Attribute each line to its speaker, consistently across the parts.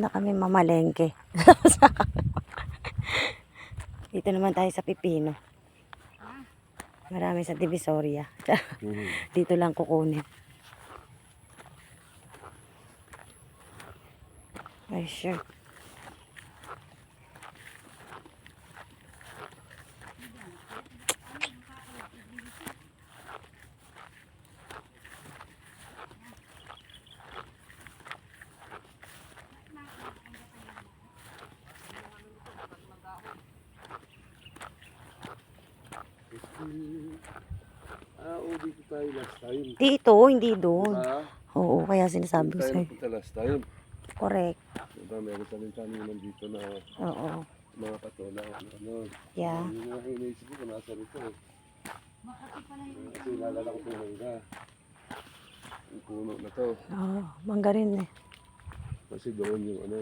Speaker 1: na kami mamalengke. Dito naman tayo sa pipino. Marami sa Divisoria. Dito lang kukunin. Ay, sure.
Speaker 2: Dito tayo last time.
Speaker 1: Dito, hindi doon.
Speaker 2: Diba?
Speaker 1: Oo, kaya sinasabi ko
Speaker 2: Tayo
Speaker 1: sa'yo.
Speaker 2: napunta last time.
Speaker 1: Correct.
Speaker 2: Diba, meron kami nandito na
Speaker 1: Oo.
Speaker 2: mga patola. Ano,
Speaker 1: Yeah.
Speaker 2: yung mga iniisip ko, nasa rito. Kasi lalala ko itong mangga. Yung puno na to.
Speaker 1: Oo, mangga rin eh.
Speaker 2: Kasi doon yung ano.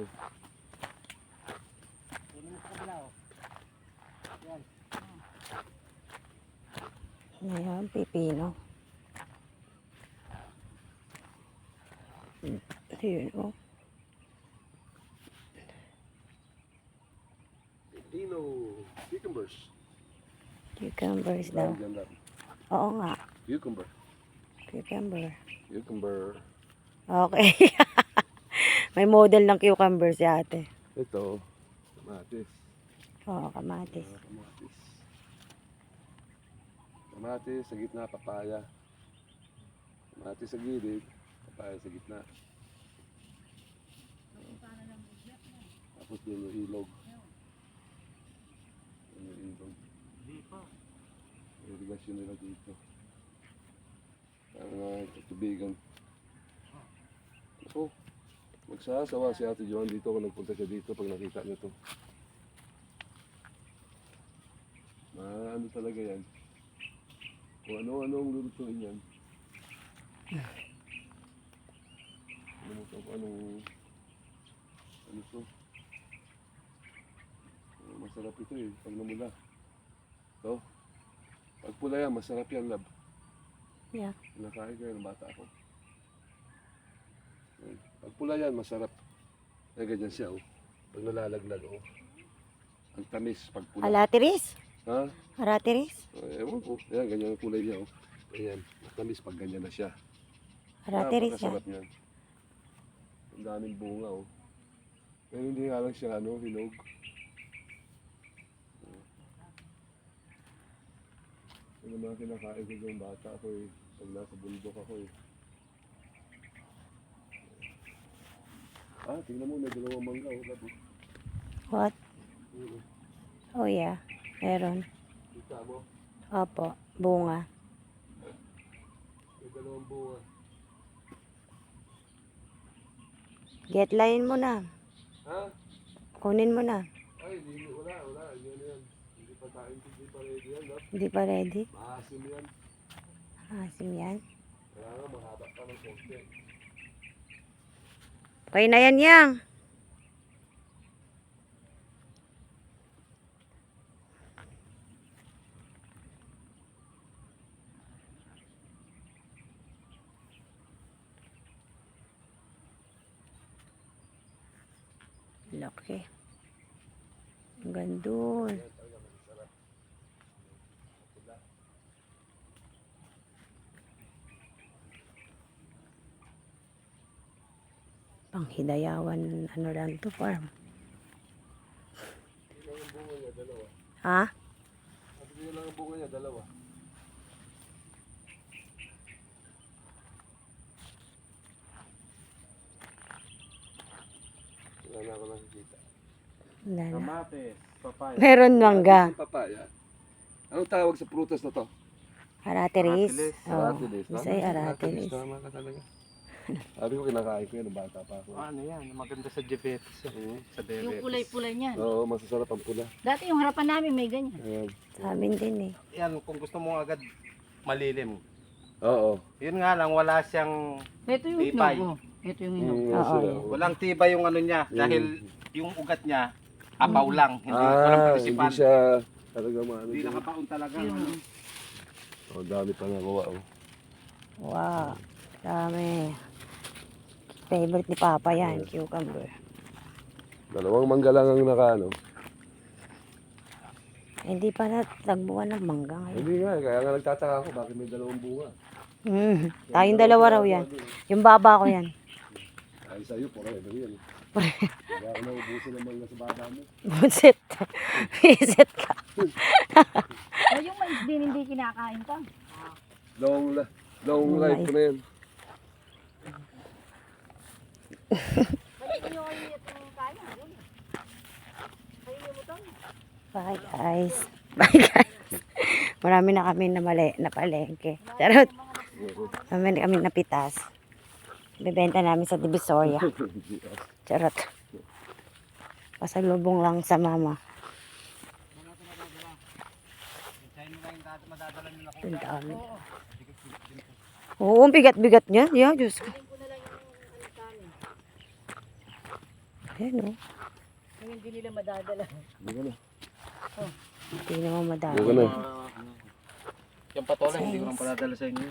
Speaker 1: Ngayon, pipino. Ayun, oh.
Speaker 2: Pino, cucumbers.
Speaker 1: Cucumbers daw.
Speaker 2: Dyan lang.
Speaker 1: Oo nga.
Speaker 2: Cucumber.
Speaker 1: Cucumber.
Speaker 2: Cucumber.
Speaker 1: Okay. May model ng cucumber si ate.
Speaker 2: Ito, kamatis.
Speaker 1: Oo, kamatis.
Speaker 2: Kamatis. Kamatis sa gitna, papaya. Kamatis sa gilid, papaya sa gitna. Tapos din yung ilog. Yung ilog. Irrigasyon nila dito. Ang tubigan. Ako, magsasawa si Ate Joan dito kung nagpunta siya dito pag nakita niyo to. Ano talaga yan? Kung ano-ano ang lulutuin yan. Ano mo to? Ano to? Masarap ito eh, pag namula. Ito. Pag pula yan, masarap yan, lab.
Speaker 1: Yeah.
Speaker 2: Nakain ko yan ng bata ako. Pag pula yan, masarap. Ay, ganyan siya, oh. Pag nalalaglag, oh. Ang tamis pag pula.
Speaker 1: Alatiris?
Speaker 2: Ha?
Speaker 1: Aratiris?
Speaker 2: Ewan ko. Yan, ganyan ang kulay niya, oh. Ayan, matamis pag ganyan na siya.
Speaker 1: Aratiris yan.
Speaker 2: Napakasarap niyan. Ang daming bunga, oh. Pero hindi nga lang siya, ano, hinog. Yung mga kinakain ko yung bata ako, eh. Pag nasa bundok ako, eh. Tingnan mo, may dalawang mangga, oh. Labo.
Speaker 1: What? Oh yeah. Meron.
Speaker 2: Kita mo,
Speaker 1: Opo. Bunga.
Speaker 2: may dalawang bunga.
Speaker 1: Get line mo na.
Speaker 2: Ha?
Speaker 1: Kunin mo na.
Speaker 2: Ay, wala. Yan. Hindi pa tayo, hindi pa ready yan, no?
Speaker 1: Hindi pa ready.
Speaker 2: Maasim yan.
Speaker 1: Asim yan.
Speaker 2: Kaya nga, mahaba pa ng konti.
Speaker 1: Okay na yan, Yang. Laki. Ang gandun. Panghidayawan, ano lang to, farm.
Speaker 2: Ilang ang bunga niya, dalawa.
Speaker 1: Ha?
Speaker 2: Sabi lang ang bunga niya, dalawa. Wala na ako nakikita.
Speaker 1: Wala na.
Speaker 3: Kamatis, papaya.
Speaker 1: Meron mangga.
Speaker 2: Ang papaya. Anong tawag sa prutas na to?
Speaker 1: Aratiris.
Speaker 3: Aratilis.
Speaker 1: Oh,
Speaker 2: Aratilis.
Speaker 1: Isa'y aratilis.
Speaker 2: Tama ka talaga. Sabi ko kinakain ko yan nung bata pa ako.
Speaker 3: Ano yan, maganda sa diabetes. Sa
Speaker 4: Yung
Speaker 3: diabetes.
Speaker 4: kulay-kulay niyan.
Speaker 2: Oo, masasarap ang pula.
Speaker 4: Dati yung harapan namin may ganyan.
Speaker 2: Ayan.
Speaker 1: Sa amin din eh.
Speaker 3: Yan, kung gusto mo agad malilim.
Speaker 2: Oo.
Speaker 3: Yun nga lang, wala siyang,
Speaker 4: Ito yung
Speaker 3: Tibay.
Speaker 4: hinog. Ito yung hinog.
Speaker 1: Oo,
Speaker 2: sila,
Speaker 1: yan.
Speaker 2: oo.
Speaker 3: walang tibay yung ano niya. Dahil yung ugat niya, abaw lang. Hindi, walang
Speaker 2: Hindi
Speaker 3: participan.
Speaker 2: siya talaga maano.
Speaker 3: Hindi
Speaker 2: dyan.
Speaker 3: nakapaon talaga.
Speaker 4: Yung
Speaker 2: Oh, dami pa nagawa. Oh.
Speaker 1: Wow. Dami. Favorite ni Papa yan, cucumber.
Speaker 2: Dalawang mangga lang ang nakaano.
Speaker 1: Hindi pa nagbuwan ng mangga ngayon.
Speaker 2: Hindi nga, kaya nga nagtataka ako bakit may dalawang bunga.
Speaker 1: Tayong dalawa raw yan. Yung baba ko yan.
Speaker 2: Ay sa'yo, forever yan. Kaya ako naubusin ng mangga sa baba mo.
Speaker 1: Bunset. Visit ka.
Speaker 4: O yung mais din hindi kinakain pa.
Speaker 2: Long life ko na yan.
Speaker 1: Bye guys. Bye guys. Marami na kami na palengke. Charot. Marami na kami napitas. Bibenta namin sa Divisoria. Charot. Pasalubong lang sa mama. Ang dami. Oo, ang bigat-bigat niya. Yeah, Diyos ko. Ayan o.
Speaker 4: Hindi nila madadala.
Speaker 1: Hindi naman madami.
Speaker 2: Buka na.
Speaker 3: Yung patola, hindi ko lang paladala sa inyo.